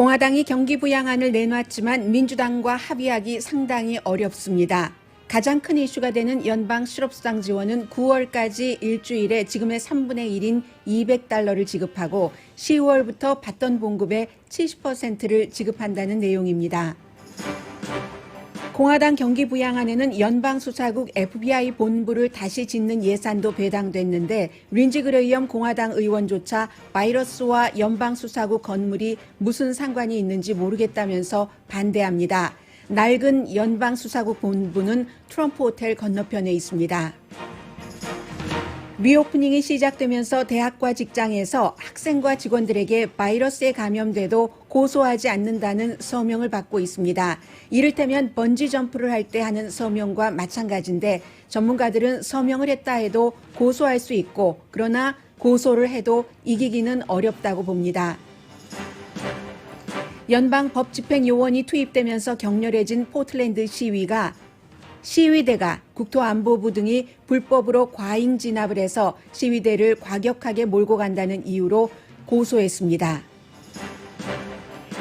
공화당이 경기 부양안을 내놨지만 민주당과 합의하기 상당히 어렵습니다. 가장 큰 이슈가 되는 연방 실업수당 지원은 9월까지 일주일에 지금의 3분의 1인 $200를 지급하고 10월부터 받던 봉급의 70%를 지급한다는 내용입니다. 공화당 경기 부양안에는 연방수사국 FBI 본부를 다시 짓는 예산도 배당됐는데 린지 그레이엄 공화당 의원조차 바이러스와 연방수사국 건물이 무슨 상관이 있는지 모르겠다면서 반대합니다. 낡은 연방수사국 본부는 트럼프 호텔 건너편에 있습니다. 리오프닝이 시작되면서 대학과 직장에서 학생과 직원들에게 바이러스에 감염돼도 고소하지 않는다는 서명을 받고 있습니다. 이를테면 번지 점프를 할 때 하는 서명과 마찬가지인데 전문가들은 서명을 했다 해도 고소할 수 있고 그러나 고소를 해도 이기기는 어렵다고 봅니다. 연방법집행요원이 투입되면서 격렬해진 포틀랜드 시위대가 국토안보부 등이 불법으로 과잉 진압을 해서 시위대를 과격하게 몰고 간다는 이유로 고소했습니다.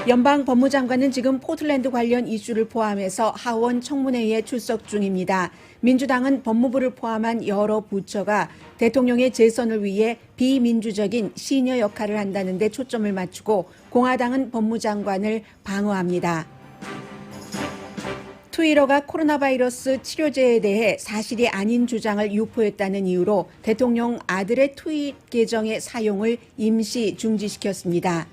연방 법무장관은 지금 포틀랜드 관련 이슈를 포함해서 하원 청문회에 출석 중입니다. 민주당은 법무부를 포함한 여러 부처가 대통령의 재선을 위해 비민주적인 시녀 역할을 한다는 데 초점을 맞추고 공화당은 법무장관을 방어합니다. 트위터가 코로나 바이러스 치료제에 대해 사실이 아닌 주장을 유포했다는 이유로 대통령 아들의 트윗 계정의 사용을 임시 중지시켰습니다.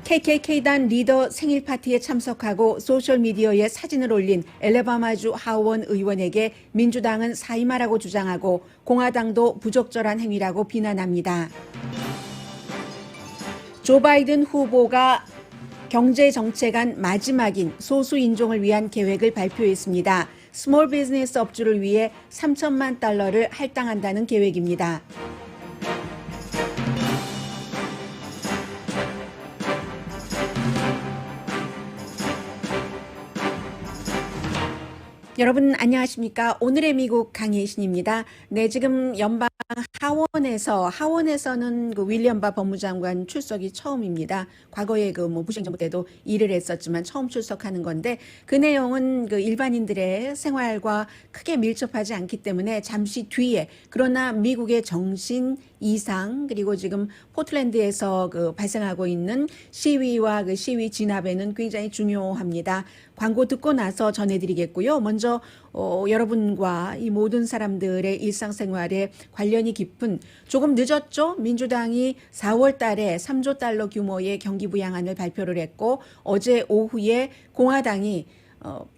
KKK단 리더 생일 파티에 참석하고 소셜미디어에 사진을 올린 엘레바마주 하원 의원에게 민주당은 사임하라고 주장하고 공화당도 부적절한 행위라고 비난합니다. 조 바이든 후보가 경제정책안 마지막인 소수인종을 위한 계획을 발표했습니다. 스몰 비즈니스 업주를 위해 $3천만 할당한다는 계획입니다. 여러분 안녕하십니까? 오늘의 미국 강예신입니다. 네, 지금 연방 하원에서는 그 윌리엄 바 법무장관 출석이 처음입니다. 과거에 부시 행정부 때도 일을 했었지만 처음 출석하는 건데 그 내용은 그 일반인들의 생활과 크게 밀접하지 않기 때문에 잠시 뒤에 그러나 미국의 정신 이상 그리고 지금 포틀랜드에서 발생하고 있는 시위와 그 시위 진압에는 굉장히 중요합니다. 광고 듣고 나서 전해드리겠고요. 먼저 여러분과 이 모든 사람들의 일상생활에 관련이 깊은 조금 늦었죠. 민주당이 4월 달에 $3조 규모의 경기 부양안을 발표를 했고 어제 오후에 공화당이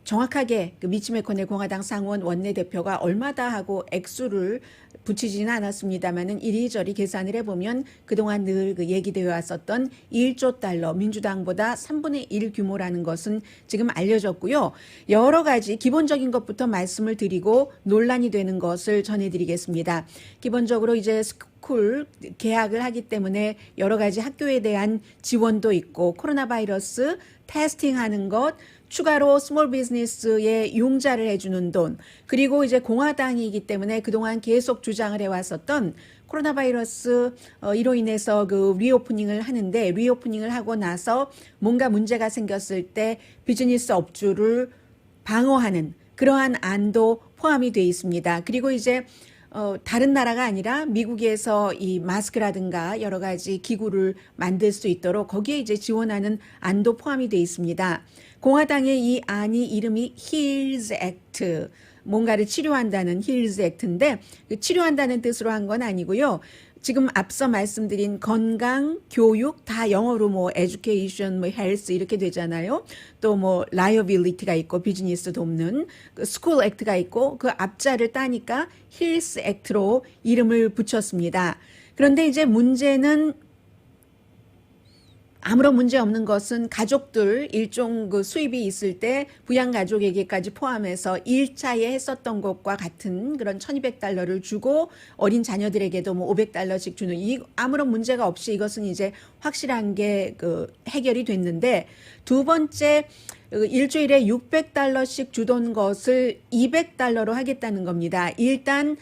정확하게 미치 매코넬 공화당 상원 원내대표가 얼마다 하고 액수를 붙이지는 않았습니다만은 이리저리 계산을 해보면 그동안 늘 얘기되어 왔었던 $1조 민주당보다 3분의 1 규모라는 것은 지금 알려졌고요. 여러 가지 기본적인 것부터 말씀을 드리고 논란이 되는 것을 전해드리겠습니다. 기본적으로 이제 스쿨 개학을 하기 때문에 여러 가지 학교에 대한 지원도 있고 코로나 바이러스 테스팅하는 것 추가로 스몰 비즈니스에 융자를 해주는 돈 그리고 이제 공화당이기 때문에 그동안 계속 주장을 해왔었던 코로나 바이러스 이로 인해서 리오프닝을 하는데 리오프닝을 하고 나서 뭔가 문제가 생겼을 때 비즈니스 업주를 방어하는 그러한 안도 포함이 되어 있습니다. 그리고 이제 다른 나라가 아니라 미국에서 이 마스크라든가 여러 가지 기구를 만들 수 있도록 거기에 이제 지원하는 안도 포함이 되어 있습니다. 공화당의 이 안이 이름이 힐즈 액트, 뭔가를 치료한다는 힐즈 액트인데 치료한다는 뜻으로 한 건 아니고요. 지금 앞서 말씀드린 건강, 교육 다 영어로 education, health 이렇게 되잖아요. 또 liability가 있고 비즈니스 돕는 school act가 있고 그 앞자를 따니까 health act로 이름을 붙였습니다. 그런데 이제 문제는 아무런 문제 없는 것은 가족들 일종 수입이 있을 때 부양가족에게까지 포함해서 1차에 했었던 것과 같은 그런 $1,200를 주고 어린 자녀들에게도 $500씩 주는 아무런 문제가 없이 이것은 이제 확실한 게 해결이 됐는데 두 번째 일주일에 $600씩 주던 것을 $200로 하겠다는 겁니다. 일단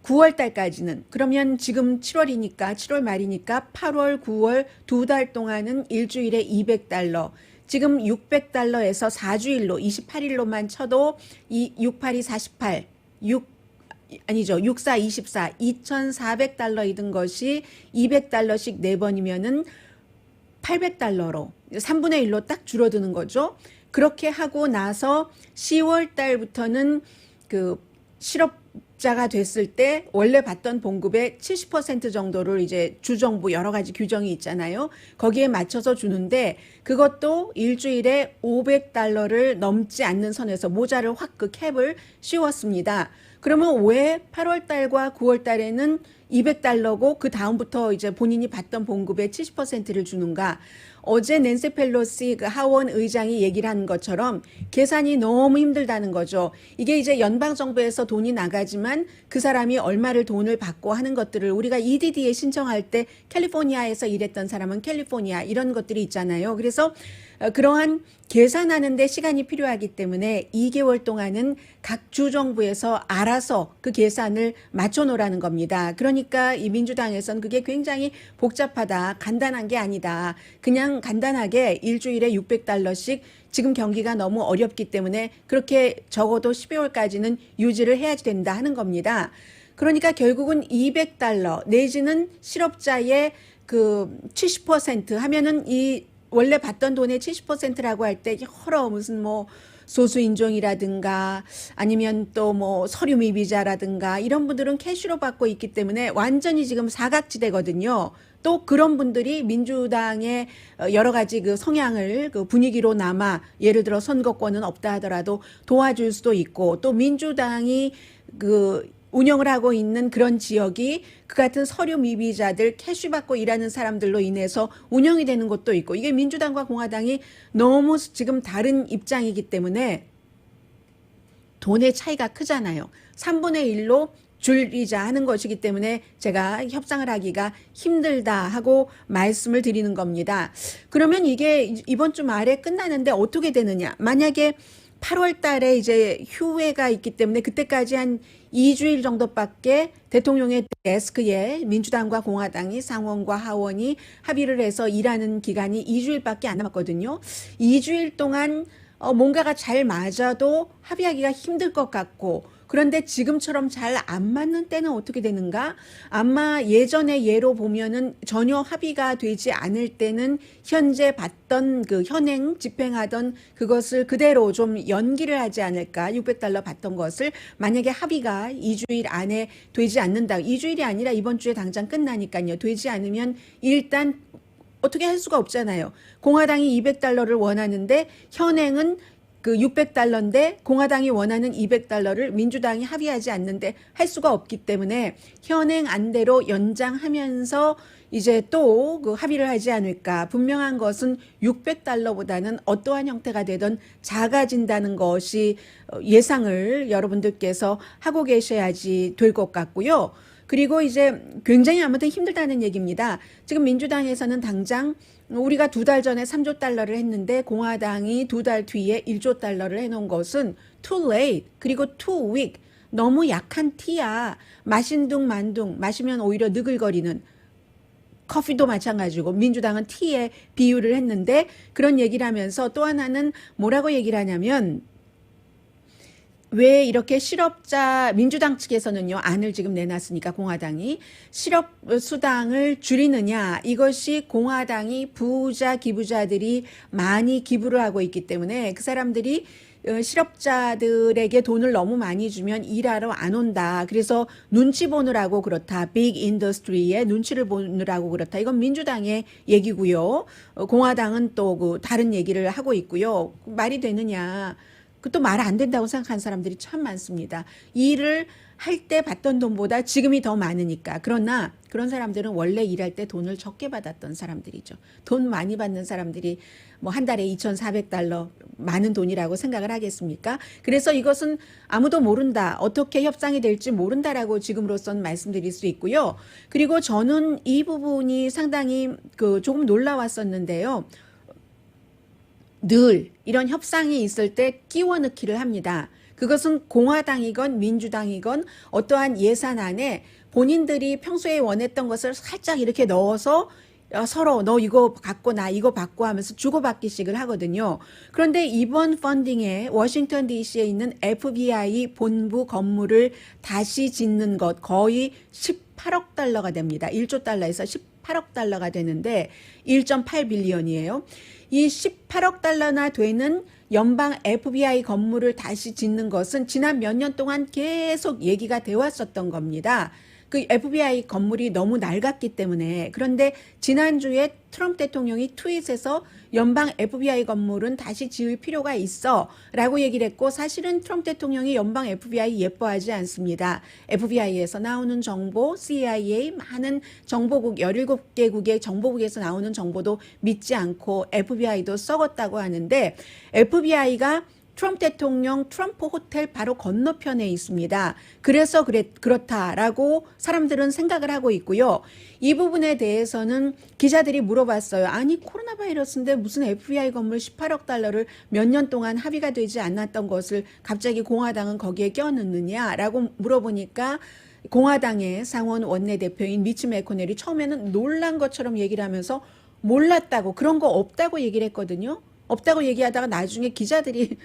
9월 달까지는 그러면 지금 7월이니까 7월 말이니까 8월, 9월 두 달 동안은 일주일에 200달러. 지금 600달러에서 4주일로 28일로만 쳐도 이 68이 48, 64 24 2,400달러이던 것이 200달러씩 4번이면은 800달러로 3분의 1로 딱 줄어드는 거죠. 그렇게 하고 나서 10월 달부터는 그 실업자가 됐을 때 원래 받던 봉급의 70% 정도를 이제 주정부 여러 가지 규정이 있잖아요. 거기에 맞춰서 주는데 그것도 일주일에 500달러를 넘지 않는 선에서 모자를 확 그 캡을 씌웠습니다. 그러면 왜 8월 달과 9월 달에는 200달러고 그 다음부터 이제 본인이 받던 봉급의 70%를 주는가? 어제 낸시 펠로시 그 하원 의장이 얘기를 한 것처럼 계산이 너무 힘들다는 거죠. 이게 이제 연방 정부에서 돈이 나가지만 그 사람이 얼마를 돈을 받고 하는 것들을 우리가 EDD에 신청할 때 캘리포니아에서 일했던 사람은 캘리포니아 이런 것들이 있잖아요. 그래서 그러한 계산하는 데 시간이 필요하기 때문에 2개월 동안은 각 주정부에서 알아서 그 계산을 맞춰 놓으라는 겁니다. 그러니까 이 민주당에서는 그게 굉장히 복잡하다, 간단한 게 아니다. 그냥 간단하게 일주일에 600달러씩 지금 경기가 너무 어렵기 때문에 그렇게 적어도 12월까지는 유지를 해야 된다 하는 겁니다. 그러니까 결국은 200달러 내지는 실업자의 그 70% 하면은 이 원래 받던 돈의 70%라고 할 때 여러 무슨 뭐 소수인종이라든가 아니면 또 뭐 서류 미비자라든가 이런 분들은 캐시로 받고 있기 때문에 완전히 지금 사각지대거든요. 또 그런 분들이 민주당의 여러 가지 그 성향을 그 분위기로 남아 예를 들어 선거권은 없다 하더라도 도와줄 수도 있고 또 민주당이 그 운영을 하고 있는 그런 지역이 그 같은 서류 미비자들 캐시 받고 일하는 사람들로 인해서 운영이 되는 것도 있고 이게 민주당과 공화당이 너무 지금 다른 입장이기 때문에 돈의 차이가 크잖아요. 3분의 1로 줄이자 하는 것이기 때문에 제가 협상을 하기가 힘들다 하고 말씀을 드리는 겁니다. 그러면 이게 이번 주 말에 끝나는데 어떻게 되느냐? 만약에 8월 달에 이제 휴회가 있기 때문에 그때까지 한 2주일 정도밖에 대통령의 데스크에 민주당과 공화당이 상원과 하원이 합의를 해서 일하는 기간이 2주일밖에 안 남았거든요. 2주일 동안 뭔가가 잘 맞아도 합의하기가 힘들 것 같고 그런데 지금처럼 잘 안 맞는 때는 어떻게 되는가? 아마 예전의 예로 보면은 전혀 합의가 되지 않을 때는 현재 받던 그 현행 집행하던 그것을 그대로 좀 연기를 하지 않을까? 600달러 받던 것을 만약에 합의가 2주일 안에 되지 않는다. 2주일이 아니라 이번 주에 당장 끝나니까요. 되지 않으면 일단 어떻게 할 수가 없잖아요. 공화당이 200달러를 원하는데 현행은 그 600달러인데 공화당이 원하는 200달러를 민주당이 합의하지 않는데 할 수가 없기 때문에 현행 안대로 연장하면서 이제 또 그 합의를 하지 않을까. 분명한 것은 600달러보다는 어떠한 형태가 되든 작아진다는 것이 예상을 여러분들께서 하고 계셔야지 될 것 같고요. 그리고 이제 굉장히 아무튼 힘들다는 얘기입니다. 지금 민주당에서는 당장 우리가 2달 전에 3조 달러를 했는데 공화당이 2달 뒤에 1조 달러를 해놓은 것은 too late 그리고 too weak 너무 약한 티야. 마신 둥 만둥 마시면 오히려 느글거리는 커피도 마찬가지고 민주당은 티에 비유를 했는데 그런 얘기를 하면서 또 하나는 뭐라고 얘기를 하냐면 왜 이렇게 실업자 민주당 측에서는요 안을 지금 내놨으니까 공화당이 실업 수당을 줄이느냐 이것이 공화당이 부자 기부자들이 많이 기부를 하고 있기 때문에 그 사람들이 실업자들에게 돈을 너무 많이 주면 일하러 안 온다. 그래서 눈치 보느라고 그렇다. 빅 인더스트리에 눈치를 보느라고 그렇다. 이건 민주당의 얘기고요. 공화당은 또 그 다른 얘기를 하고 있고요. 말이 되느냐. 또 말 안 된다고 생각하는 사람들이 참 많습니다. 일을 할 때 받던 돈보다 지금이 더 많으니까. 그러나 그런 사람들은 원래 일할 때 돈을 적게 받았던 사람들이죠. 돈 많이 받는 사람들이 뭐 한 달에 2,400달러 많은 돈이라고 생각을 하겠습니까? 그래서 이것은 아무도 모른다. 어떻게 협상이 될지 모른다라고 지금으로서는 말씀드릴 수 있고요. 그리고 저는 이 부분이 상당히 그 조금 놀라웠었는데요. 늘 이런 협상이 있을 때 끼워 넣기를 합니다. 그것은 공화당이건 민주당이건 어떠한 예산안에 본인들이 평소에 원했던 것을 살짝 이렇게 넣어서 서로 너 이거 갖고 나 이거 받고 하면서 주고받기식을 하거든요. 그런데 이번 펀딩에 워싱턴 DC에 있는 FBI 본부 건물을 다시 짓는 것 거의 18억 달러가 됩니다. 1조 달러에서 18억 달러가 되는데 1.8빌리언이에요. 이 18억 달러나 되는 연방 FBI 건물을 다시 짓는 것은 지난 몇 년 동안 계속 얘기가 되어 왔었던 겁니다. 그 FBI 건물이 너무 낡았기 때문에. 그런데 지난주에 트럼프 대통령이 트윗에서 연방 FBI 건물은 다시 지을 필요가 있어 라고 얘기를 했고, 사실은 트럼프 대통령이 연방 FBI 예뻐하지 않습니다. FBI에서 나오는 정보, CIA 많은 정보국 17개국의 정보국에서 나오는 정보도 믿지 않고 FBI도 썩었다고 하는데, FBI가 트럼프 대통령 트럼프 호텔 바로 건너편에 있습니다. 그래서 그렇다라고 사람들은 생각을 하고 있고요. 이 부분에 대해서는 기자들이 물어봤어요. 아니 코로나 바이러스인데 무슨 FBI 건물 18억 달러를 몇 년 동안 합의가 되지 않았던 것을 갑자기 공화당은 거기에 껴넣느냐라고 물어보니까 공화당의 상원 원내대표인 미치 매코넬이 처음에는 놀란 것처럼 얘기를 하면서 몰랐다고, 그런 거 없다고 얘기를 했거든요. 없다고 얘기하다가 나중에 기자들이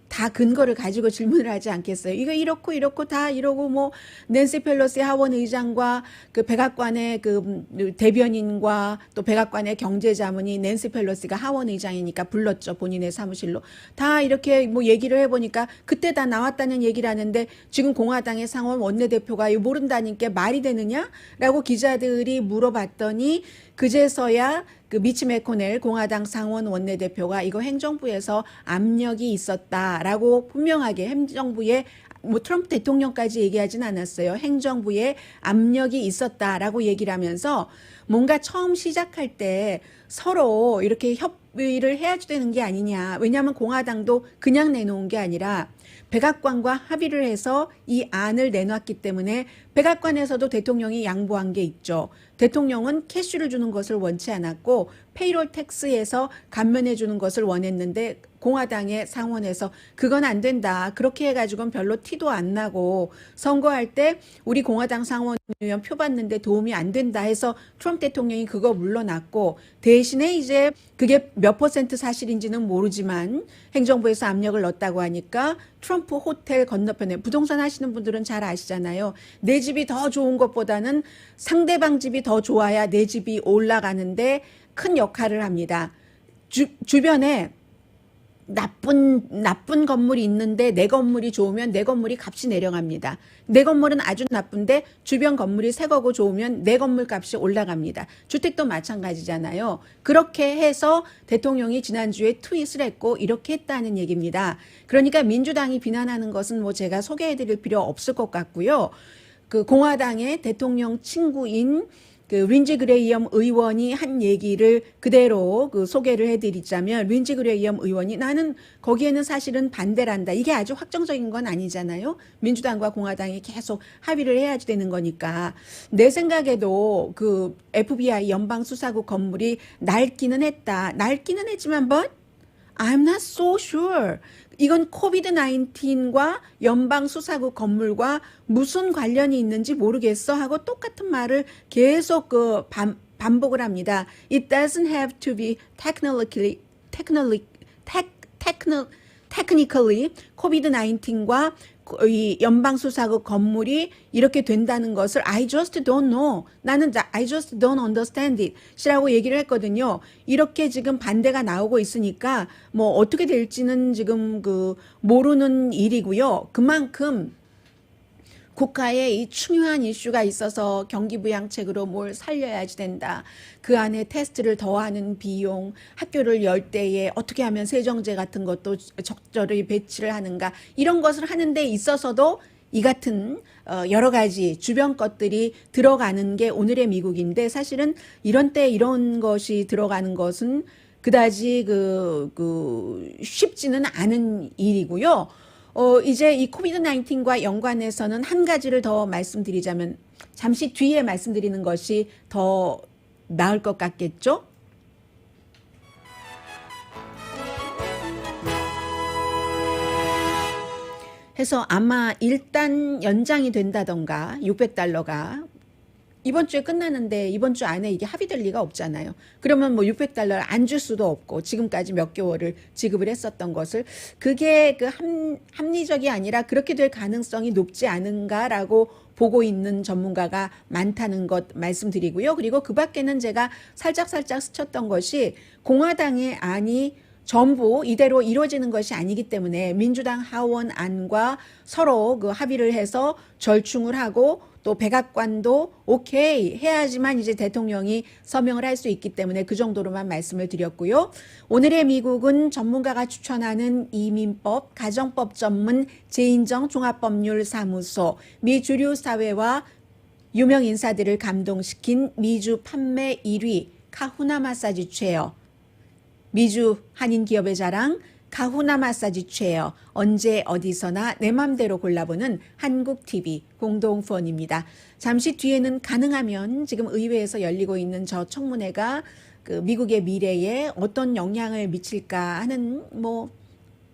다 근거를 가지고 질문을 하지 않겠어요. 이거 이렇고 다 이러고 뭐 낸시 펠로시 하원 의장과 그 백악관의 그 대변인과 또 백악관의 경제자문이 낸시 펠로시가 하원 의장이니까 불렀죠. 본인의 사무실로. 다 이렇게 뭐 얘기를 해보니까 그때 다 나왔다는 얘기를 하는데 지금 공화당의 상원 원내대표가 이거 모른다니까 말이 되느냐라고 기자들이 물어봤더니 그제서야 그 미치 매코넬 공화당 상원 원내대표가 이거 행정부에서 압력이 있었다라고 분명하게, 행정부에 뭐 트럼프 대통령까지 얘기하진 않았어요. 행정부에 압력이 있었다라고 얘기를 하면서 뭔가 처음 시작할 때 서로 이렇게 협의를 해야 되는 게 아니냐. 왜냐하면 공화당도 그냥 내놓은 게 아니라 백악관과 합의를 해서 이 안을 내놨기 때문에 백악관에서도 대통령이 양보한 게 있죠. 대통령은 캐시를 주는 것을 원치 않았고 페이롤 텍스에서 감면해 주는 것을 원했는데 공화당의 상원에서 그건 안 된다. 그렇게 해가지고는 별로 티도 안 나고 선거할 때 우리 공화당 상원 의원 표 받는데 도움이 안 된다 해서 트럼프 대통령이 그거 물러났고, 대신에 이제 그게 몇 퍼센트 사실인지는 모르지만 행정부에서 압력을 넣었다고 하니까 트럼프 호텔 건너편에, 부동산 하시는 분들은 잘 아시잖아요. 내 집이 더 좋은 것보다는 상대방 집이 더 좋아야 내 집이 올라가는데 큰 역할을 합니다. 주변에 나쁜 건물이 있는데 내 건물이 좋으면 내 건물이 값이 내려갑니다. 내 건물은 아주 나쁜데 주변 건물이 새 거고 좋으면 내 건물 값이 올라갑니다. 주택도 마찬가지잖아요. 그렇게 해서 대통령이 지난주에 트윗을 했고 이렇게 했다는 얘기입니다. 그러니까 민주당이 비난하는 것은 뭐 제가 소개해드릴 필요 없을 것 같고요. 그 공화당의 대통령 친구인 그 린지 그레이엄 의원이 한 얘기를 그대로 그 소개를 해드리자면, 린지 그레이엄 의원이 나는 거기에는 사실은 반대란다. 이게 아주 확정적인 건 아니잖아요. 민주당과 공화당이 계속 합의를 해야 되는 거니까. 내 생각에도 그 FBI 연방수사국 건물이 낡기는 했다. 낡기는 했지만 but I'm not so sure. 이건 코비드 19과 연방수사국 건물과 무슨 관련이 있는지 모르겠어 하고 똑같은 말을 계속 반복을 합니다. It doesn't have to be technically 코비드 19과 이 연방수사국 건물이 이렇게 된다는 것을 I just don't know. 나는 I just don't understand it. 이라고 얘기를 했거든요. 이렇게 지금 반대가 나오고 있으니까 뭐 어떻게 될지는 지금 그 모르는 일이고요. 그만큼 국가에 이 중요한 이슈가 있어서 경기부양책으로 뭘 살려야지 된다. 그 안에 테스트를 더하는 비용, 학교를 열 때에 어떻게 하면 세정제 같은 것도 적절히 배치를 하는가, 이런 것을 하는 데 있어서도 이 같은 여러 가지 주변 것들이 들어가는 게 오늘의 미국인데, 사실은 이런 때 이런 것이 들어가는 것은 그다지 쉽지는 않은 일이고요. 이제 이 코비드 19과 연관해서는 한 가지를 더 말씀드리자면, 잠시 뒤에 말씀드리는 것이 더 나을 것 같겠죠? 해서 아마 일단 연장이 된다던가 600달러가 이번 주에 끝나는데 이번 주 안에 이게 합의될 리가 없잖아요. 그러면 뭐 600달러를 안 줄 수도 없고 지금까지 몇 개월을 지급을 했었던 것을 그게 그 합리적이 아니라 그렇게 될 가능성이 높지 않은가라고 보고 있는 전문가가 많다는 것 말씀드리고요. 그리고 그 밖에는 제가 살짝 스쳤던 것이 공화당의 안이 전부 이대로 이루어지는 것이 아니기 때문에 민주당 하원 안과 서로 그 합의를 해서 절충을 하고 또 백악관도 오케이 해야지만 이제 대통령이 서명을 할 수 있기 때문에 그 정도로만 말씀을 드렸고요. 오늘의 미국은 전문가가 추천하는 이민법, 가정법 전문 재인정 종합법률사무소, 미 주류 사회와 유명 인사들을 감동시킨 미주 판매 1위 카후나 마사지 체어, 미주 한인 기업의 자랑 가후나 마사지 체어, 언제 어디서나 내 맘대로 골라보는 한국TV 공동후원입니다. 잠시 뒤에는 가능하면 지금 의회에서 열리고 있는 저 청문회가 그 미국의 미래에 어떤 영향을 미칠까 하는 뭐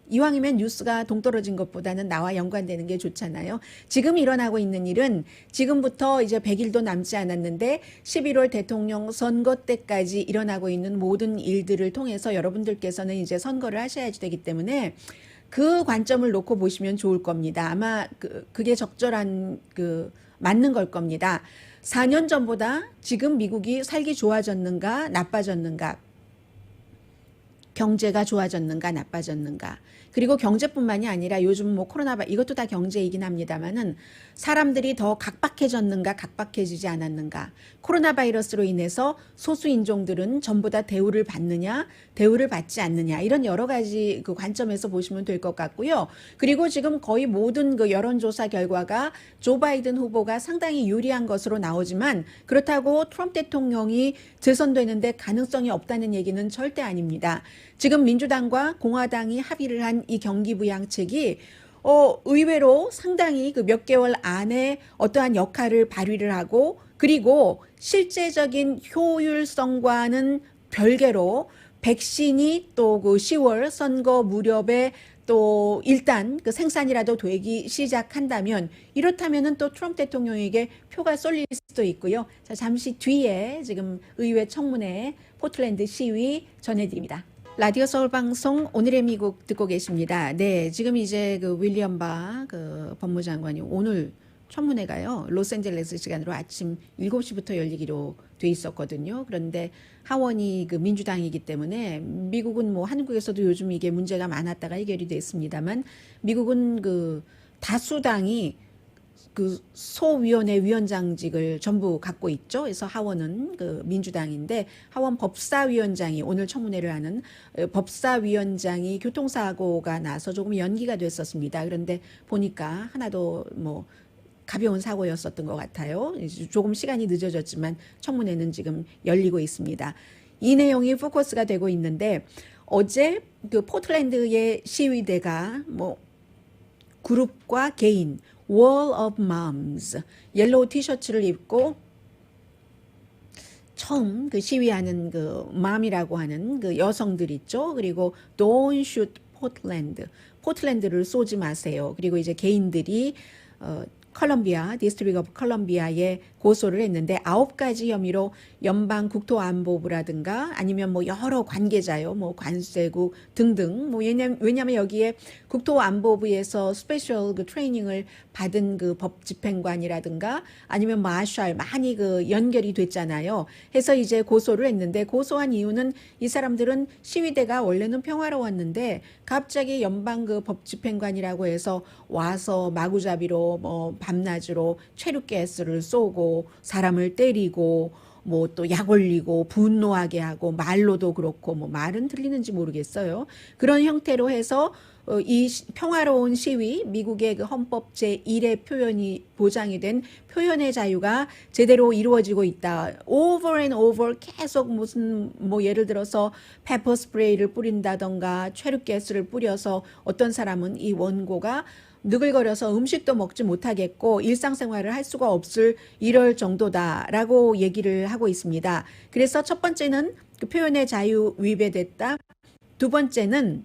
이왕이면 뉴스가 동떨어진 것보다는 나와 연관되는 게 좋잖아요. 지금 일어나고 있는 일은 지금부터 이제 100일도 남지 않았는데 11월 대통령 선거 때까지 일어나고 있는 모든 일들을 통해서 여러분들께서는 이제 선거를 하셔야 되기 때문에 그 관점을 놓고 보시면 좋을 겁니다. 아마 그게 적절한 맞는 걸 겁니다. 4년 전보다 지금 미국이 살기 좋아졌는가 나빠졌는가, 경제가 좋아졌는가 나빠졌는가, 그리고 경제뿐만이 아니라 요즘 뭐 코로나 이것도 다 경제이긴 합니다만은 사람들이 더 각박해졌는가 각박해지지 않았는가, 코로나 바이러스로 인해서 소수 인종들은 전부 다 대우를 받느냐 대우를 받지 않느냐, 이런 여러 가지 그 관점에서 보시면 될 것 같고요. 그리고 지금 거의 모든 그 여론조사 결과가 조 바이든 후보가 상당히 유리한 것으로 나오지만 그렇다고 트럼프 대통령이 재선되는데 가능성이 없다는 얘기는 절대 아닙니다. 지금 민주당과 공화당이 합의를 한 이 경기부양책이 의외로 상당히 그 몇 개월 안에 어떠한 역할을 발휘를 하고, 그리고 실제적인 효율성과는 별개로 백신이 또 그 10월 선거 무렵에 또 일단 그 생산이라도 되기 시작한다면, 이렇다면은 또 트럼프 대통령에게 표가 쏠릴 수도 있고요. 자, 잠시 뒤에 지금 의회 청문회 포틀랜드 시위 전해드립니다. 라디오 서울 방송 오늘의 미국 듣고 계십니다. 네, 지금 이제 그 윌리엄 바 그 법무장관이 오늘 청문회가요, 로스앤젤레스 시간으로 아침 7시부터 열리기로 돼 있었거든요. 그런데 하원이 그 민주당이기 때문에, 미국은 뭐 한국에서도 요즘 이게 문제가 많았다가 해결이 됐습니다만, 미국은 그 다수당이 그 소위원회 위원장직을 전부 갖고 있죠. 그래서 하원은 그 민주당인데, 하원 법사위원장이 오늘 청문회를 하는 법사위원장이 교통사고가 나서 조금 연기가 됐었습니다. 그런데 보니까 하나도 뭐 가벼운 사고였었던 것 같아요. 조금 시간이 늦어졌지만 청문회는 지금 열리고 있습니다. 이 내용이 포커스가 되고 있는데, 어제 그 포틀랜드의 시위대가 뭐 그룹과 개인 Wall of Moms 옐로우 티셔츠를 입고 처음 그 시위하는 그 맘이라고 하는 그 여성들 있죠. 그리고 Don't shoot Portland, 포틀랜드를 쏘지 마세요. 그리고 이제 개인들이 컬럼비아, 디스트릭 오브 컬럼비아에 고소를 했는데 9가지 혐의로 연방 국토안보부라든가 아니면 뭐 여러 관계자요, 뭐 관세국 등등, 뭐 왜냐면 여기에 국토안보부에서 스페셜 그 트레이닝을 받은 그 법집행관이라든가 아니면 마샬 많이 그 연결이 됐잖아요. 해서 이제 고소를 했는데, 고소한 이유는 이 사람들은 시위대가 원래는 평화로웠는데 갑자기 연방 그 법집행관이라고 해서 와서 마구잡이로 뭐 밤낮으로 최루가스를 쏘고 사람을 때리고 뭐 또 약 올리고 분노하게 하고, 말로도 그렇고 뭐 말은 들리는지 모르겠어요. 그런 형태로 해서 이 평화로운 시위, 미국의 그 헌법 제1의 표현이 보장이 된 표현의 자유가 제대로 이루어지고 있다. over and over 계속 무슨 뭐 예를 들어서 페퍼 스프레이를 뿌린다던가 최루가스를 뿌려서 어떤 사람은 이 원고가 느글거려서 음식도 먹지 못하겠고 일상생활을 할 수가 없을 이럴 정도다라고 얘기를 하고 있습니다. 그래서 첫 번째는 그 표현의 자유 위배됐다. 두 번째는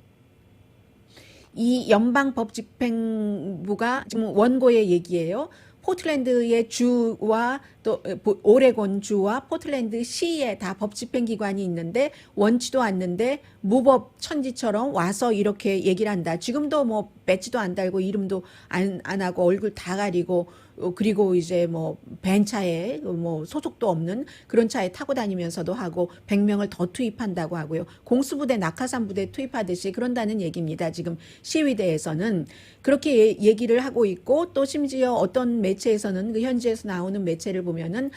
이 연방법집행부가 지금 원고의 얘기예요. 포틀랜드의 주와 또 오레곤 주와 포틀랜드 시에 다 법집행기관이 있는데 원치도 않는데 무법 천지처럼 와서 이렇게 얘기를 한다. 지금도 뭐 배지도 안 달고 이름도 안 하고 얼굴 다 가리고 그리고 이제 뭐 벤차에 뭐 소속도 없는 그런 차에 타고 다니면서도 하고 100명을 더 투입한다고 하고요. 공수부대 낙하산 부대 투입하듯이 그런다는 얘기입니다. 지금 시위대에서는 그렇게 얘기를 하고 있고 또 심지어 어떤 매체에서는 그 현지에서 나오는 매체를 보면은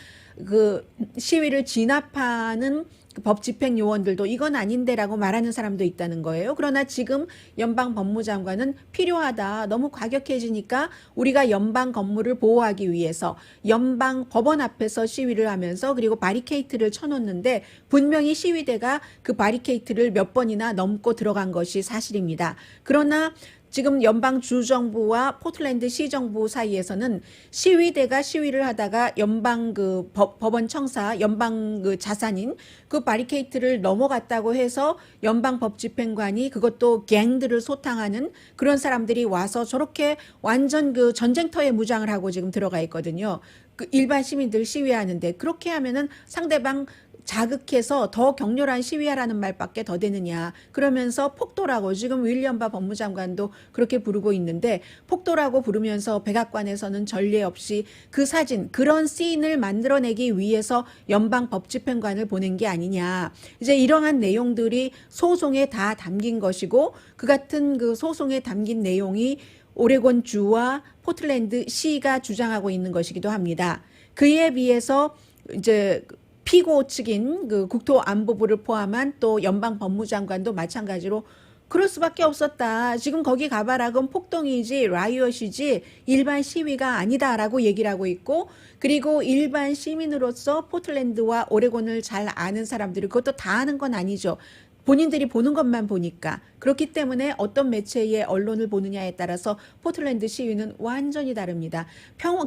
그 시위를 진압하는 법 집행 요원들도 이건 아닌데라고 말하는 사람도 있다는 거예요. 그러나 지금 연방 법무장관은 필요하다. 너무 과격해지니까 우리가 연방 건물을 보호하기 위해서 연방 법원 앞에서 시위를 하면서 그리고 바리케이트를 쳐놓는데 분명히 시위대가 그 바리케이트를 몇 번이나 넘고 들어간 것이 사실입니다. 그러나 지금 연방 주정부와 포틀랜드 시정부 사이에서는 시위대가 시위를 하다가 연방 그 법원 청사 연방 그 자산인 그 바리케이트를 넘어갔다고 해서 연방 법집행관이 그것도 갱들을 소탕하는 그런 사람들이 와서 저렇게 완전 그 전쟁터에 무장을 하고 지금 들어가 있거든요. 그 일반 시민들 시위하는데 그렇게 하면은 상대방 자극해서 더 격렬한 시위하라는 말밖에 더 되느냐. 그러면서 폭도라고 지금 윌리엄 바 법무장관도 그렇게 부르고 있는데 폭도라고 부르면서 백악관에서는 전례 없이 그 사진 그런 씬을 만들어내기 위해서 연방 법집행관을 보낸 게 아니냐. 이제 이러한 내용들이 소송에 다 담긴 것이고 그 같은 그 소송에 담긴 내용이 오레곤 주와 포틀랜드 시가 주장하고 있는 것이기도 합니다. 그에 비해서 이제 피고 측인 그 국토안보부를 포함한 또 연방 법무장관도 마찬가지로 그럴 수밖에 없었다. 지금 거기 가봐라. 그건 폭동이지 라이엇이지 일반 시위가 아니다라고 얘기를 하고 있고 그리고 일반 시민으로서 포틀랜드와 오레곤을 잘 아는 사람들이 그것도 다 아는 건 아니죠. 본인들이 보는 것만 보니까 그렇기 때문에 어떤 매체의 언론을 보느냐에 따라서 포틀랜드 시위는 완전히 다릅니다.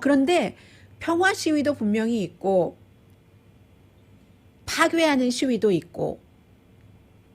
그런데 평화 시위도 분명히 있고 파괴하는 시위도 있고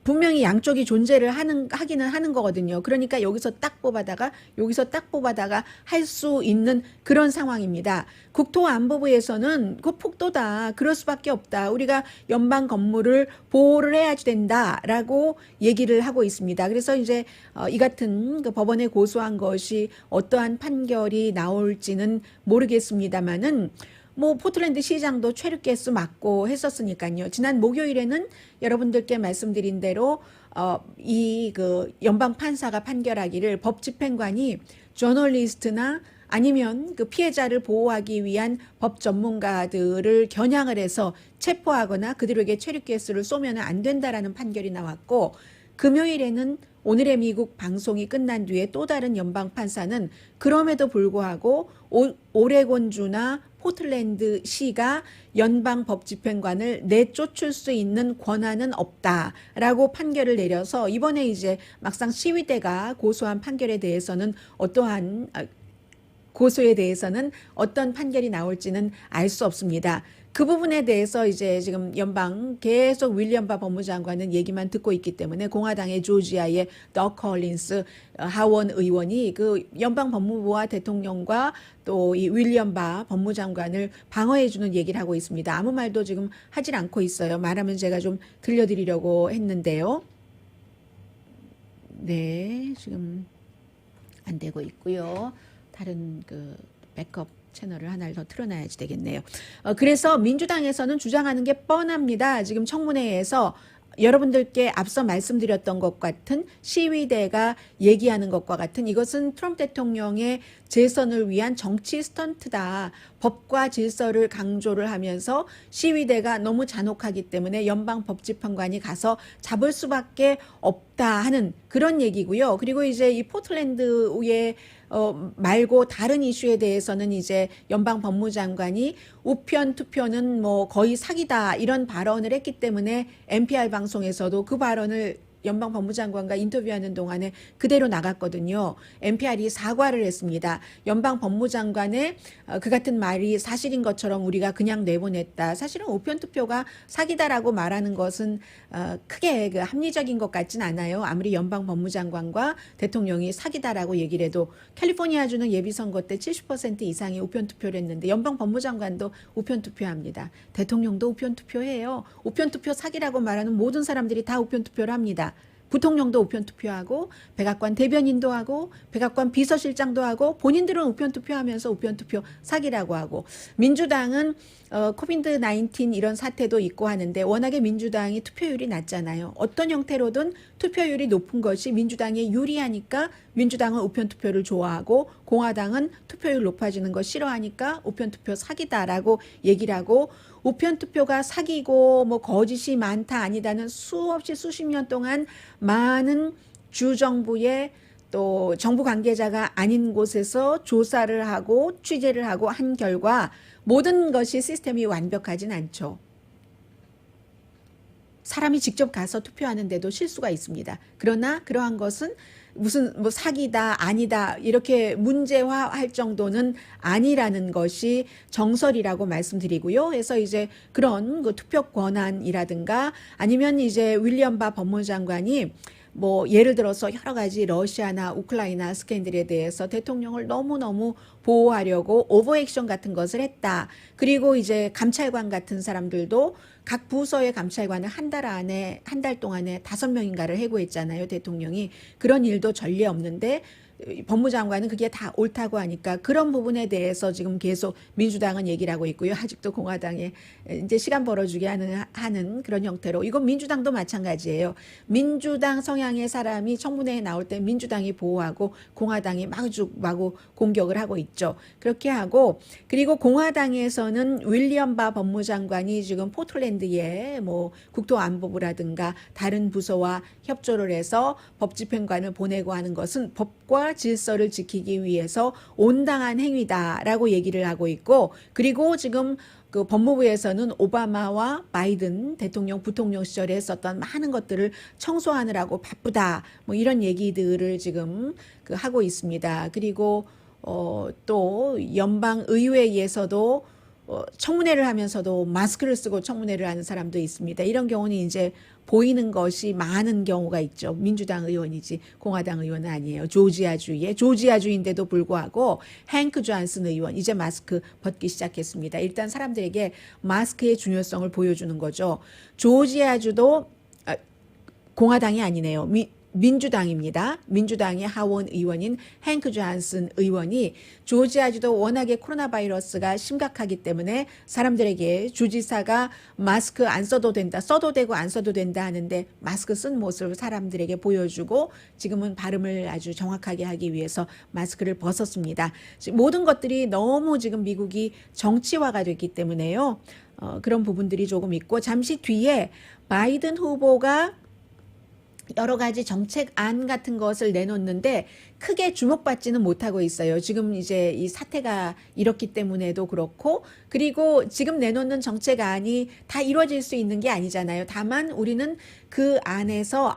분명히 양쪽이 존재를 하기는 하는 거거든요. 그러니까 여기서 딱 뽑아다가 여기서 딱 뽑아다가 할 수 있는 그런 상황입니다. 국토안보부에서는 그 폭도다. 그럴 수밖에 없다. 우리가 연방 건물을 보호를 해야 된다라고 얘기를 하고 있습니다. 그래서 이제 이 같은 그 법원에 고소한 것이 어떠한 판결이 나올지는 모르겠습니다만은 뭐 포틀랜드 시장도 최루가스 맞고 했었으니까요. 지난 목요일에는 여러분들께 말씀드린 대로 이 그 연방 판사가 판결하기를 법 집행관이 저널리스트나 아니면 그 피해자를 보호하기 위한 법 전문가들을 겨냥을 해서 체포하거나 그들에게 최루가스를 쏘면 안 된다라는 판결이 나왔고 금요일에는 오늘의 미국 방송이 끝난 뒤에 또 다른 연방 판사는 그럼에도 불구하고 오레곤주나 포틀랜드 시가 연방 법집행관을 내쫓을 수 있는 권한은 없다라고 판결을 내려서 이번에 이제 막상 시위대가 고소한 판결에 대해서는 고소에 대해서는 어떤 판결이 나올지는 알 수 없습니다. 그 부분에 대해서 이제 지금 연방 계속 윌리엄 바 법무장관은 얘기만 듣고 있기 때문에 공화당의 조지아의 더 컬린스 하원 의원이 그 연방 법무부와 대통령과 또 이 윌리엄 바 법무장관을 방어해주는 얘기를 하고 있습니다. 아무 말도 지금 하질 않고 있어요. 말하면 제가 좀 들려드리려고 했는데요. 네, 지금 안 되고 있고요. 다른 그 백업 채널을 하나를 더 틀어놔야지 되겠네요. 그래서 민주당에서는 주장하는 게 뻔합니다. 지금 청문회에서 여러분들께 앞서 말씀드렸던 것 같은 시위대가 얘기하는 것과 같은 이것은 트럼프 대통령의 재선을 위한 정치 스턴트다. 법과 질서를 강조를 하면서 시위대가 너무 잔혹하기 때문에 연방 법집행관이 가서 잡을 수밖에 없다 하는 그런 얘기고요. 그리고 이제 이 포틀랜드의 말고 다른 이슈에 대해서는 이제 연방 법무장관이 우편 투표는 뭐 거의 사기다 이런 발언을 했기 때문에 NPR 방송에서도 그 발언을 연방 법무장관과 인터뷰하는 동안에 그대로 나갔거든요. NPR이 사과를 했습니다. 연방 법무장관의 그 같은 말이 사실인 것처럼 우리가 그냥 내보냈다. 사실은 우편 투표가 사기다라고 말하는 것은 크게 그 합리적인 것 같진 않아요. 아무리 연방 법무장관과 대통령이 사기다라고 얘기를 해도 캘리포니아주는 예비선거 때 70% 이상이 우편 투표를 했는데 연방 법무장관도 우편 투표합니다. 대통령도 우편 투표해요. 우편 투표 사기라고 말하는 모든 사람들이 다 우편 투표를 합니다. 부통령도 우편 투표하고 백악관 대변인도 하고 백악관 비서실장도 하고 본인들은 우편 투표하면서 우편 투표 사기라고 하고 민주당은 코비드 19 이런 사태도 있고 하는데 워낙에 민주당이 투표율이 낮잖아요. 어떤 형태로든 투표율이 높은 것이 민주당에 유리하니까 민주당은 우편 투표를 좋아하고 공화당은 투표율 높아지는 거 싫어하니까 우편 투표 사기다라고 얘기를 하고 우편 투표가 사기고 뭐 거짓이 많다 아니다는 수없이 수십 년 동안 많은 주정부의 또 정부 관계자가 아닌 곳에서 조사를 하고 취재를 하고 한 결과 모든 것이 시스템이 완벽하진 않죠. 사람이 직접 가서 투표하는데도 실수가 있습니다. 그러나 그러한 것은 무슨 뭐 사기다 아니다 이렇게 문제화할 정도는 아니라는 것이 정설이라고 말씀드리고요. 그래서 이제 그런 그 투표 권한이라든가 아니면 이제 윌리엄 바 법무장관이 뭐 예를 들어서 여러 가지 러시아나 우크라이나 스캔들에 대해서 대통령을 너무너무 보호하려고 오버액션 같은 것을 했다. 그리고 이제 감찰관 같은 사람들도 각 부서의 감찰관을 한 달 동안에 5명인가를 해고했잖아요. 대통령이. 그런 일도 전례 없는데 법무장관은 그게 다 옳다고 하니까 그런 부분에 대해서 지금 계속 민주당은 얘기를 하고 있고요. 아직도 공화당에 이제 시간 벌어주게 하는 그런 형태로 이건 민주당도 마찬가지예요. 민주당 성향의 사람이 청문회에 나올 때 민주당이 보호하고 공화당이 마구 공격을 하고 있죠. 그렇게 하고 그리고 공화당에서는 윌리엄 바 법무장관이 지금 포틀랜드에 뭐 국토안보부라든가 다른 부서와 협조를 해서 법집행관을 보내고 하는 것은 법과 질서를 지키기 위해서 온당한 행위다라고 얘기를 하고 있고 그리고 지금 그 법무부에서는 오바마와 바이든 대통령 부통령 시절에 했었던 많은 것들을 청소하느라고 바쁘다 뭐 이런 얘기들을 지금 그 하고 있습니다. 그리고 또 연방 의회에서도 청문회를 하면서도 마스크를 쓰고 청문회를 하는 사람도 있습니다. 이런 경우는 이제 보이는 것이 많은 경우가 있죠. 민주당 의원이지 공화당 의원은 아니에요. 조지아주인데도 불구하고 행크 존슨 의원 이제 마스크 벗기 시작했습니다. 일단 사람들에게 마스크의 중요성을 보여주는 거죠. 조지아주도 공화당이 아니네요. 민주당입니다. 민주당의 하원 의원인 행크 존슨 의원이 조지아주도 워낙에 코로나 바이러스가 심각하기 때문에 사람들에게 주지사가 마스크 안 써도 된다, 써도 되고 안 써도 된다 하는데 마스크 쓴 모습을 사람들에게 보여주고 지금은 발음을 아주 정확하게 하기 위해서 마스크를 벗었습니다. 모든 것들이 너무 지금 미국이 정치화가 됐기 때문에요. 그런 부분들이 조금 있고 잠시 뒤에 바이든 후보가 여러 가지 정책안 같은 것을 내놓는데 크게 주목받지는 못하고 있어요. 지금 이제 이 사태가 이렇기 때문에도 그렇고 그리고 지금 내놓는 정책안이 다 이루어질 수 있는 게 아니잖아요. 다만 우리는 그 안에서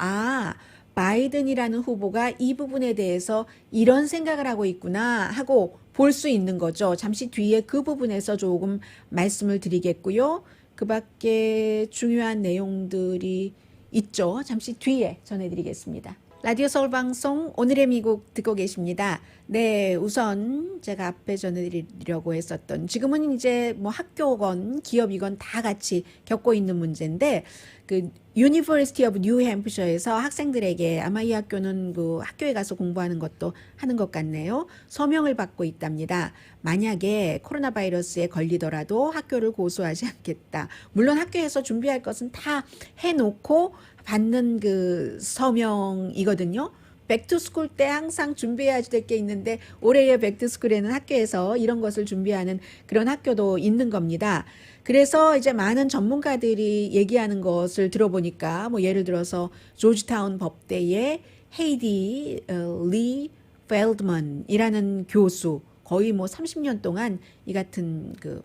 바이든이라는 후보가 이 부분에 대해서 이런 생각을 하고 있구나 하고 볼 수 있는 거죠. 잠시 뒤에 그 부분에서 조금 말씀을 드리겠고요. 그 밖에 중요한 내용들이 있죠. 잠시 뒤에 전해드리겠습니다. 라디오 서울 방송 오늘의 미국 듣고 계십니다. 네, 우선 제가 앞에 전해드리려고 했었던 지금은 이제 뭐 학교건 기업이건 다 같이 겪고 있는 문제인데 그 유니버시티 오브 뉴햄프셔에서 학생들에게 아마 이 학교는 그 학교에 가서 공부하는 것도 하는 것 같네요. 서명을 받고 있답니다. 만약에 코로나 바이러스에 걸리더라도 학교를 고소하지 않겠다. 물론 학교에서 준비할 것은 다 해놓고 받는 그 서명이거든요. 백투스쿨 때 항상 준비해야 될 게 있는데 올해의 백투스쿨에는 학교에서 이런 것을 준비하는 그런 학교도 있는 겁니다. 그래서 이제 많은 전문가들이 얘기하는 것을 들어보니까 뭐 예를 들어서 조지타운 법대의 헤이디 리 펠드먼이라는 교수 거의 뭐 30년 동안 이 같은 그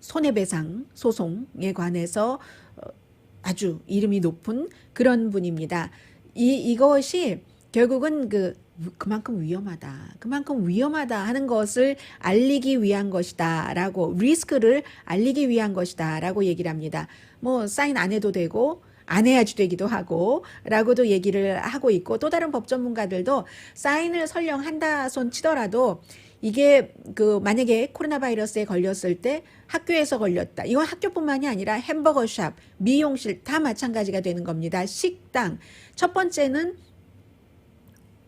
손해배상 소송에 관해서 아주 이름이 높은 그런 분입니다. 이것이 결국은 그만큼 위험하다 하는 것을 알리기 위한 것이다라고, 리스크를 알리기 위한 것이다라고 얘기를 합니다. 뭐 사인 안 해도 되고 안 해야지 되기도 하고 라고도 얘기를 하고 있고, 또 다른 법 전문가들도 사인을 설령 한다 손 치더라도 이게 만약에 코로나 바이러스에 걸렸을 때 학교에서 걸렸다. 이건 학교뿐만이 아니라 햄버거샵, 미용실 다 마찬가지가 되는 겁니다. 식당. 첫 번째는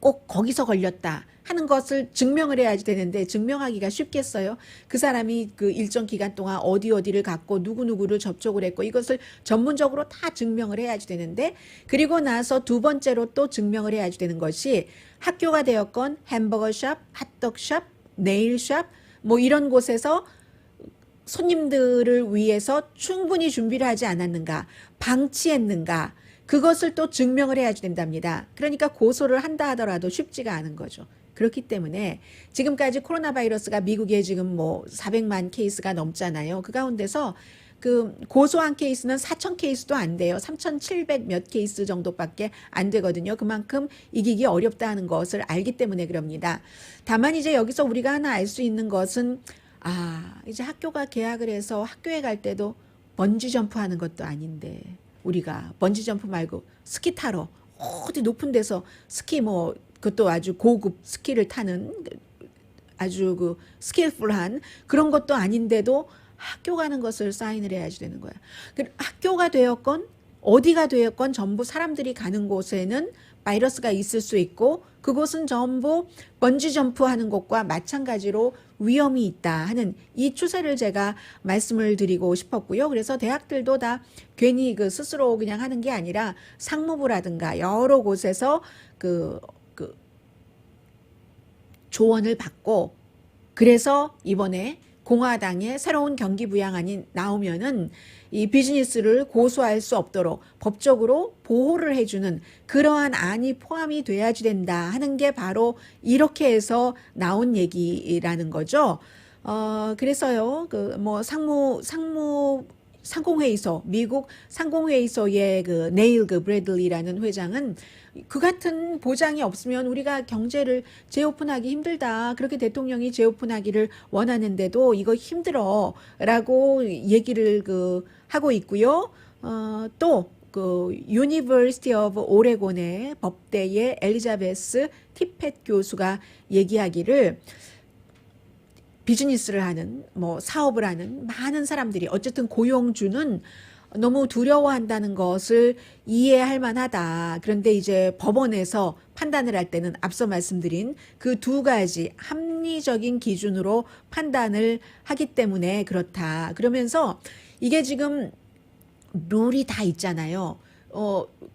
꼭 거기서 걸렸다 하는 것을 증명을 해야지 되는데, 증명하기가 쉽겠어요? 그 사람이 일정 기간 동안 어디를 갔고 누구누구를 접촉을 했고, 이것을 전문적으로 다 증명을 해야지 되는데, 그리고 나서 두 번째로 또 증명을 해야지 되는 것이, 학교가 되었건 햄버거샵, 핫도그샵, 네일샵 뭐 이런 곳에서 손님들을 위해서 충분히 준비를 하지 않았는가, 방치했는가, 그것을 또 증명을 해야지 된답니다. 그러니까 고소를 한다 하더라도 쉽지가 않은 거죠. 그렇기 때문에 지금까지 코로나 바이러스가 미국에 지금 뭐 400만 케이스가 넘잖아요. 그 가운데서 고소한 케이스는 4천 케이스도 안 돼요. 3,700 몇 케이스 정도밖에 안 되거든요. 그만큼 이기기 어렵다는 것을 알기 때문에 그럽니다. 다만 이제 여기서 우리가 하나 알 수 있는 것은, 이제 학교가 개학을 해서 학교에 갈 때도 번지 점프 하는 것도 아닌데, 우리가 번지 점프 말고 스키 타러 어디 높은 데서 스키, 뭐 그것도 아주 고급 스키를 타는 아주 스킬풀한 그런 것도 아닌데도 학교 가는 것을 사인을 해야지 되는 거야. 학교가 되었건 어디가 되었건 전부 사람들이 가는 곳에는 바이러스가 있을 수 있고, 그곳은 전부 번지 점프하는 것과 마찬가지로 위험이 있다 하는 이 추세를 제가 말씀을 드리고 싶었고요. 그래서 대학들도 다 괜히 스스로 그냥 하는 게 아니라 상무부라든가 여러 곳에서 조언을 받고, 그래서 이번에 공화당의 새로운 경기부양안이 나오면은 이 비즈니스를 고소할 수 없도록 법적으로 보호를 해주는 그러한 안이 포함이 돼야지 된다 하는 게 바로 이렇게 해서 나온 얘기라는 거죠. 그래서요, 상공회의소, 미국 상공회의소의 네일 브래들리라는 회장은, 그 같은 보장이 없으면 우리가 경제를 재오픈하기 힘들다. 그렇게 대통령이 재오픈하기를 원하는데도 이거 힘들어. 라고 얘기를 하고 있고요. 또, 유니버시티 오브 오레곤의 법대의 엘리자베스 티펫 교수가 얘기하기를, 비즈니스를 하는, 사업을 하는 많은 사람들이 어쨌든 고용주는 너무 두려워한다는 것을 이해할 만하다. 그런데 이제 법원에서 판단을 할 때는 앞서 말씀드린 그 두 가지 합리적인 기준으로 판단을 하기 때문에 그렇다. 그러면서 이게 지금 룰이 다 있잖아요.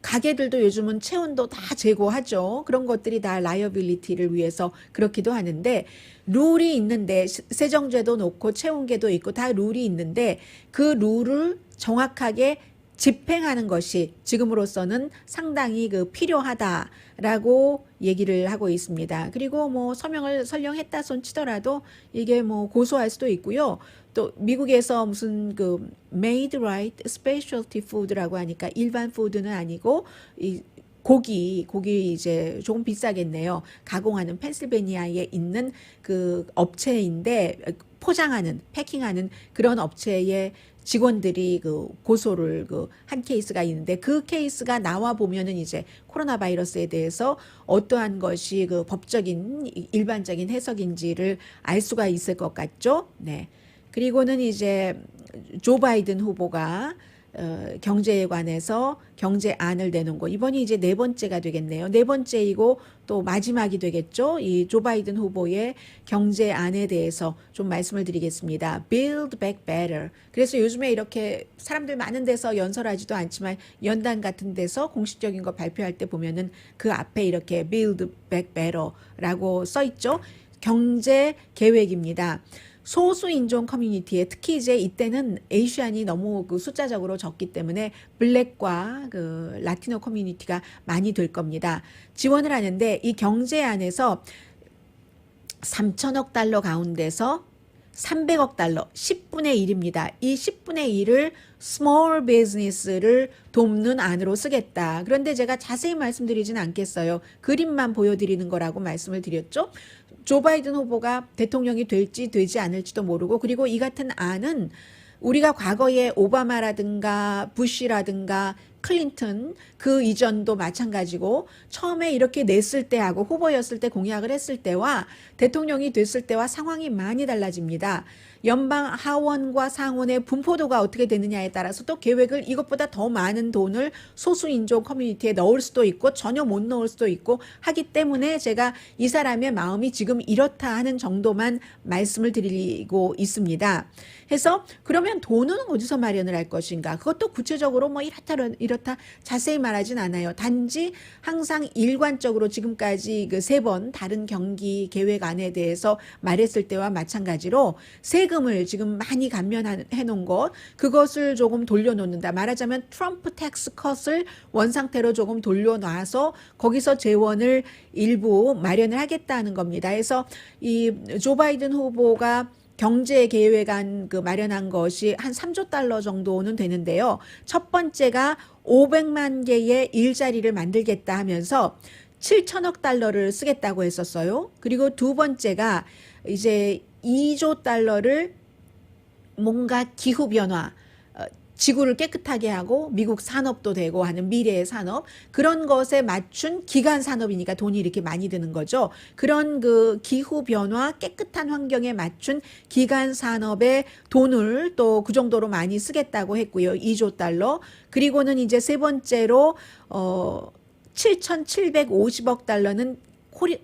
가게들도 요즘은 체온도 다 재고하죠. 그런 것들이 다 라이어빌리티를 위해서 그렇기도 하는데, 룰이 있는데, 세정제도 놓고 체온계도 있고 다 룰이 있는데, 그 룰을 정확하게 집행하는 것이 지금으로서는 상당히 필요하다라고 얘기를 하고 있습니다. 그리고 서명을 설령 손치더라도 이게 고소할 수도 있고요. 또 미국에서 무슨 made right specialty food라고 하니까 일반 푸드는 아니고 이 고기 이제 조금 비싸겠네요. 가공하는 펜실베니아에 있는 업체인데, 포장하는, 패킹하는 그런 업체의 직원들이 고소를 한 케이스가 있는데, 그 케이스가 나와 보면은 이제 코로나 바이러스에 대해서 어떠한 것이 법적인 일반적인 해석인지를 알 수가 있을 것 같죠. 네. 그리고는 이제 조 바이든 후보가 경제에 관해서 경제안을 내놓은 거, 이번이 이제 네 번째가 되겠네요. 네 번째이고 또 마지막이 되겠죠. 이 조 바이든 후보의 경제안에 대해서 좀 말씀을 드리겠습니다. Build Back Better. 그래서 요즘에 이렇게 사람들 많은 데서 연설하지도 않지만 연단 같은 데서 공식적인 거 발표할 때 보면은 그 앞에 이렇게 Build Back Better라고 써 있죠. 경제 계획입니다. 소수인종 커뮤니티에, 특히 이제 이때는 에이시안이 너무 숫자적으로 적기 때문에 블랙과 라티노 커뮤니티가 많이 될 겁니다. 지원을 하는데, 이 경제안에서 3천억 달러 가운데서 300억 달러, 10분의 1입니다. 이 10분의 1을 small business를 돕는 안으로 쓰겠다. 그런데 제가 자세히 말씀드리진 않겠어요. 그림만 보여드리는 거라고 말씀을 드렸죠. 조 바이든 후보가 대통령이 될지 되지 않을지도 모르고, 그리고 이 같은 안은 우리가 과거에 오바마라든가 부시라든가 클린턴 그 이전도 마찬가지고, 처음에 이렇게 냈을 때하고 후보였을 때 공약을 했을 때와 대통령이 됐을 때와 상황이 많이 달라집니다. 연방 하원과 상원의 분포도가 어떻게 되느냐에 따라서 또 계획을 이것보다 더 많은 돈을 소수인종 커뮤니티에 넣을 수도 있고 전혀 못 넣을 수도 있고 하기 때문에 제가 이 사람의 마음이 지금 이렇다 하는 정도만 말씀을 드리고 있습니다. 해서 그러면 돈은 어디서 마련을 할 것인가? 그것도 구체적으로 뭐 이렇다 자세히 말하진 않아요. 단지 항상 일관적으로 지금까지 그 3번 다른 경기 계획안에 대해서 말했을 때와 마찬가지로 세금을 지금 많이 감면해 놓은 것, 그것을 조금 돌려놓는다. 말하자면 트럼프 텍스 컷을 원상태로 조금 돌려놔서 거기서 재원을 일부 마련을 하겠다는 겁니다. 그래서 이 조 바이든 후보가 경제 계획안 그 마련한 것이 한 3조 달러 정도는 되는데요. 첫 번째가 500만 개의 일자리를 만들겠다 하면서 7천억 달러를 쓰겠다고 했었어요. 그리고 두 번째가 이제 2조 달러를 뭔가 기후변화, 지구를 깨끗하게 하고 미국 산업도 되고 하는 미래의 산업, 그런 것에 맞춘 기간 산업이니까 돈이 이렇게 많이 드는 거죠. 그런 그 기후변화, 깨끗한 환경에 맞춘 기간 산업에 돈을 또 그 정도로 많이 쓰겠다고 했고요. 2조 달러. 그리고는 이제 세 번째로 7,750억 달러는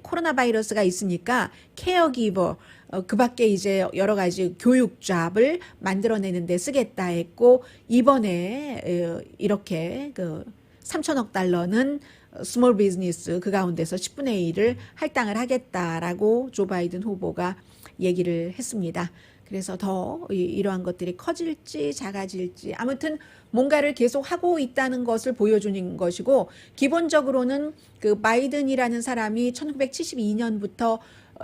코로나 바이러스가 있으니까 케어기버, 그 밖에 이제 여러 가지 교육 잡을 만들어내는 데 쓰겠다 했고, 이번에 이렇게 그 3천억 달러는 스몰 비즈니스 그 가운데서 10분의 1을 할당을 하겠다라고 조 바이든 후보가 얘기를 했습니다. 그래서 더 이러한 것들이 커질지 작아질지 아무튼 뭔가를 계속 하고 있다는 것을 보여주는 것이고, 기본적으로는 그 바이든이라는 사람이 1972년부터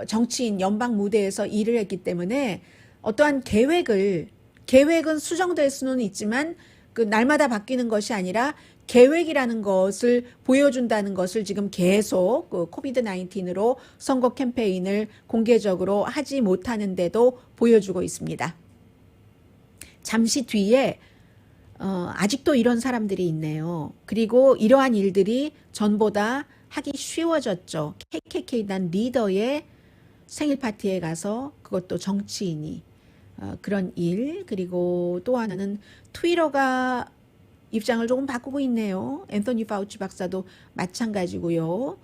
정치인 연방 무대에서 일을 했기 때문에 어떠한 계획은 수정될 수는 있지만 그 날마다 바뀌는 것이 아니라 계획이라는 것을 보여준다는 것을 지금 계속 그 코비드 19으로 선거 캠페인을 공개적으로 하지 못하는데도 보여주고 있습니다. 잠시 뒤에 아직도 이런 사람들이 있네요. 그리고 이러한 일들이 전보다 하기 쉬워졌죠. KKK단 리더의 생일 파티에 가서, 그것도 정치인이 그런 일, 그리고 또 하나는 트위터가 입장을 조금 바꾸고 있네요. 앤서니 파우치 박사도 마찬가지고요.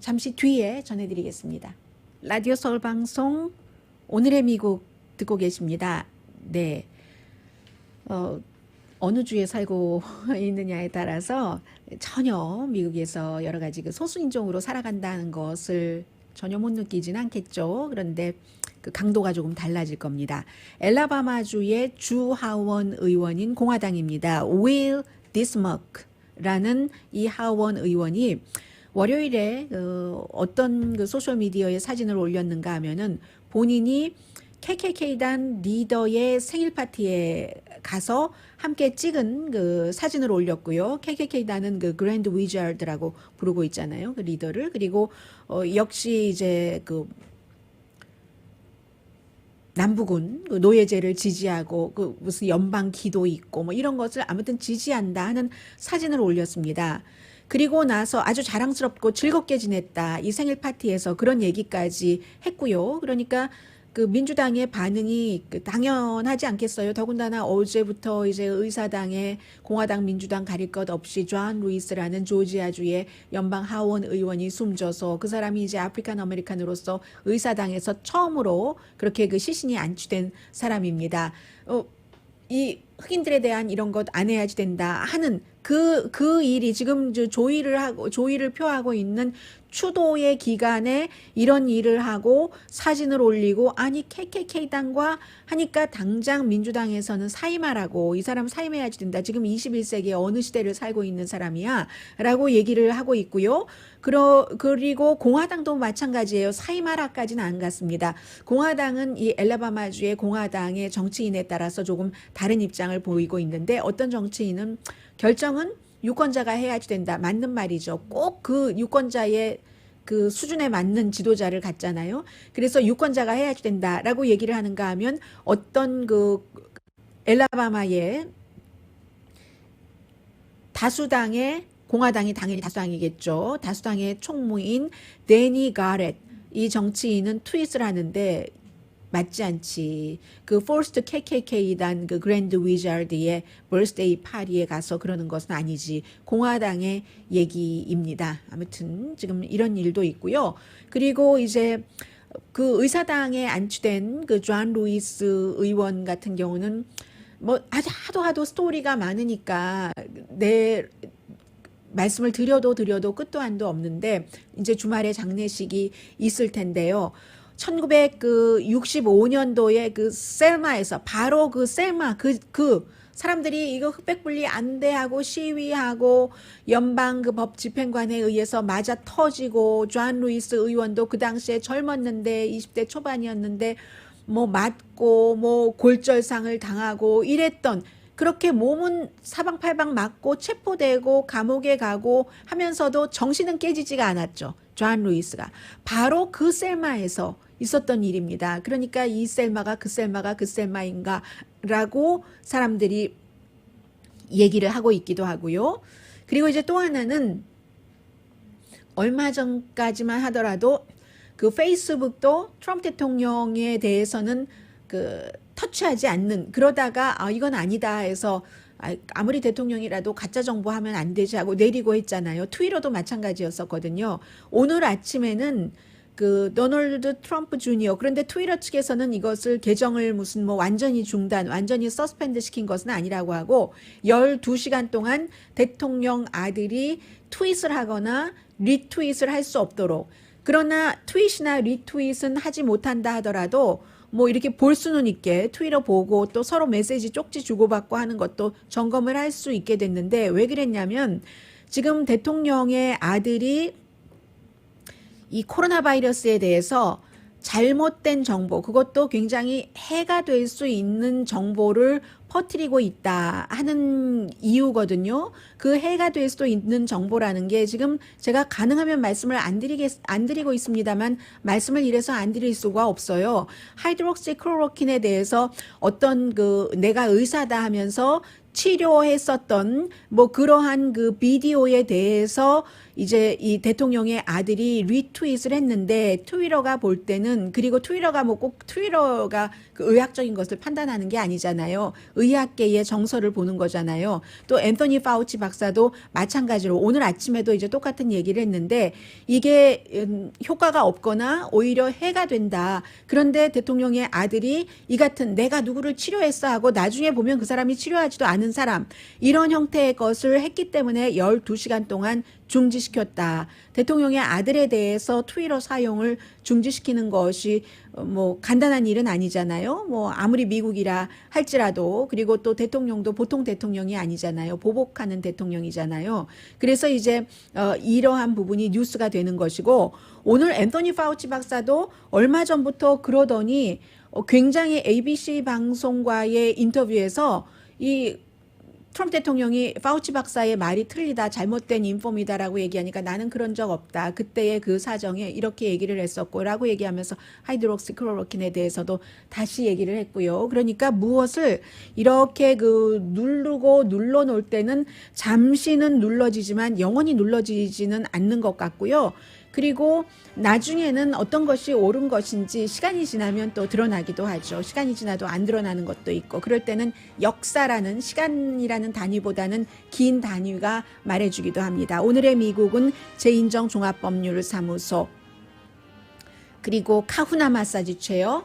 잠시 뒤에 전해드리겠습니다. 라디오 서울 방송 오늘의 미국 듣고 계십니다. 네, 어느 주에 살고 있느냐에 따라서 전혀 미국에서 여러 가지 그 소수인종으로 살아간다는 것을 전혀 못 느끼진 않겠죠. 그런데 그 강도가 조금 달라질 겁니다. 엘라바마주의 주 하원 의원인 공화당입니다. 윌 디스머크라는 이 하원 의원이 월요일에 어떤 그 소셜미디어에 사진을 올렸는가 하면은 본인이 KKK단 리더의 생일 파티에 가서 함께 찍은 그 사진을 올렸고요. KKK단은 그 그랜드 위저드라고 부르고 있잖아요. 그 리더를. 그리고 역시 이제 그 남부군 그 노예제를 지지하고 그 무슨 연방 기도 있고 뭐 이런 것을 아무튼 지지한다 하는 사진을 올렸습니다. 그리고 나서 아주 자랑스럽고 즐겁게 지냈다. 이 생일 파티에서 그런 얘기까지 했고요. 그러니까 그 민주당의 반응이 당연하지 않겠어요. 더군다나 어제부터 이제 의사당에 공화당 민주당 가릴 것 없이 존 루이스라는 조지아주의 연방 하원 의원이 숨져서 그 사람이 이제 아프리칸 아메리칸으로서 의사당에서 처음으로 그렇게 그 시신이 안치된 사람입니다. 이 흑인들에 대한 이런 것 안 해야지 된다 하는 그 일이 지금 조의를 표하고 있는 추도의 기간에 이런 일을 하고 사진을 올리고 아니 KKK당과 하니까 당장 민주당에서는 사임하라고, 이 사람 사임해야지 된다. 지금 21세기에 어느 시대를 살고 있는 사람이야 라고 얘기를 하고 있고요. 그리고 공화당도 마찬가지예요. 사임하라까지는 안 갔습니다. 공화당은 이 엘라바마주의 공화당의 정치인에 따라서 조금 다른 입장을 보이고 있는데, 어떤 정치인은 결정은 유권자가 해야지 된다. 맞는 말이죠. 꼭 그 유권자의 그 수준에 맞는 지도자를 갖잖아요. 그래서 유권자가 해야지 된다라고 얘기를 하는가 하면, 어떤 그 엘라바마의 다수당의, 공화당이 당연히 다수당이겠죠. 다수당의 총무인 데니 가렛, 이 정치인은 트윗을 하는데 맞지 않지. 그 포스트 KKK단 그 그랜드 위자드의 버스데이 파티에 가서 그러는 것은 아니지. 공화당의 얘기입니다. 아무튼 지금 이런 일도 있고요. 그리고 이제 그 의사당에 안치된 그 존 루이스 의원 같은 경우는 뭐 하도 스토리가 많으니까 내 말씀을 드려도 끝도 한도 없는데, 이제 주말에 장례식이 있을 텐데요. 1965년도에 그 셀마에서, 바로 그 셀마 그 사람들이 이거 흑백 분리 안 돼 하고 시위하고 연방 그 법 집행관에 의해서 맞아 터지고, 존 루이스 의원도 그 당시에 젊었는데 20대 초반이었는데 뭐 맞고 뭐 골절상을 당하고 이랬던, 그렇게 몸은 사방팔방 맞고 체포되고 감옥에 가고 하면서도 정신은 깨지지가 않았죠. 존 루이스가. 바로 그 셀마에서 있었던 일입니다. 그러니까 이 셀마가 그 셀마인가 라고 사람들이 얘기를 하고 있기도 하고요. 그리고 이제 또 하나는, 얼마 전까지만 하더라도 그 페이스북도 트럼프 대통령에 대해서는 그 터치하지 않는, 그러다가 이건 아니다 해서 아무리 대통령이라도 가짜 정보 하면 안 되지 하고 내리고 했잖아요. 트위터도 마찬가지였었거든요. 오늘 아침에는 그 도널드 트럼프 주니어, 그런데 트위터 측에서는 이것을 계정을 무슨 뭐 완전히 중단, 완전히 서스펜드 시킨 것은 아니라고 하고, 12시간 동안 대통령 아들이 트윗을 하거나 리트윗을 할 수 없도록, 그러나 트윗이나 리트윗은 하지 못한다 하더라도 뭐 이렇게 볼 수는 있게 트위터 보고 또 서로 메시지 쪽지 주고받고 하는 것도 점검을 할 수 있게 됐는데, 왜 그랬냐면 지금 대통령의 아들이 이 코로나 바이러스에 대해서 잘못된 정보, 그것도 굉장히 해가 될 수 있는 정보를 퍼뜨리고 있다 하는 이유거든요. 그 해가 될 수도 있는 정보라는 게, 지금 제가 가능하면 말씀을 안 드리고 있습니다만 말씀을 이래서 안 드릴 수가 없어요. 하이드록시클로로킨에 대해서 어떤 그 내가 의사다 하면서 치료했었던 뭐 그러한 그 비디오에 대해서 이제 이 대통령의 아들이 리트윗을 했는데, 트위터가 볼 때는, 그리고 트위터가 뭐 꼭 트위터가 그 의학적인 것을 판단하는 게 아니잖아요. 의학계의 정서를 보는 거잖아요. 또 앤토니 파우치 박사도 마찬가지로 오늘 아침에도 이제 똑같은 얘기를 했는데, 이게 효과가 없거나 오히려 해가 된다. 그런데 대통령의 아들이 이 같은 내가 누구를 치료했어 하고 나중에 보면 그 사람이 치료하지도 않은 사람, 이런 형태의 것을 했기 때문에 12시간 동안 중지시켰다. 대통령의 아들에 대해서 트위터 사용을 중지시키는 것이 뭐 간단한 일은 아니잖아요. 뭐 아무리 미국이라 할지라도, 그리고 또 대통령도 보통 대통령이 아니잖아요. 보복하는 대통령이잖아요. 그래서 이제 이러한 부분이 뉴스가 되는 것이고, 오늘 앤토니 파우치 박사도 얼마 전부터 그러더니 굉장히 ABC 방송과의 인터뷰에서 이 트럼프 대통령이 파우치 박사의 말이 틀리다, 잘못된 인폼이다라고 얘기하니까 나는 그런 적 없다. 그때의 그 사정에 이렇게 얘기를 했었고 라고 얘기하면서 하이드록시클로로킨에 대해서도 다시 얘기를 했고요. 그러니까 무엇을 이렇게 그 누르고 눌러놓을 때는 잠시는 눌러지지만 영원히 눌러지지는 않는 것 같고요. 그리고 나중에는 어떤 것이 옳은 것인지 시간이 지나면 또 드러나기도 하죠. 시간이 지나도 안 드러나는 것도 있고, 그럴 때는 역사라는, 시간이라는 단위보다는 긴 단위가 말해주기도 합니다. 오늘의 미국은 제인정 종합법률사무소, 그리고 카후나 마사지 체어,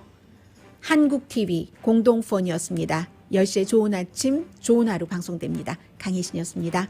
한국TV 공동폰이었습니다. 10시에 좋은 아침, 좋은 하루 방송됩니다. 강혜신이었습니다.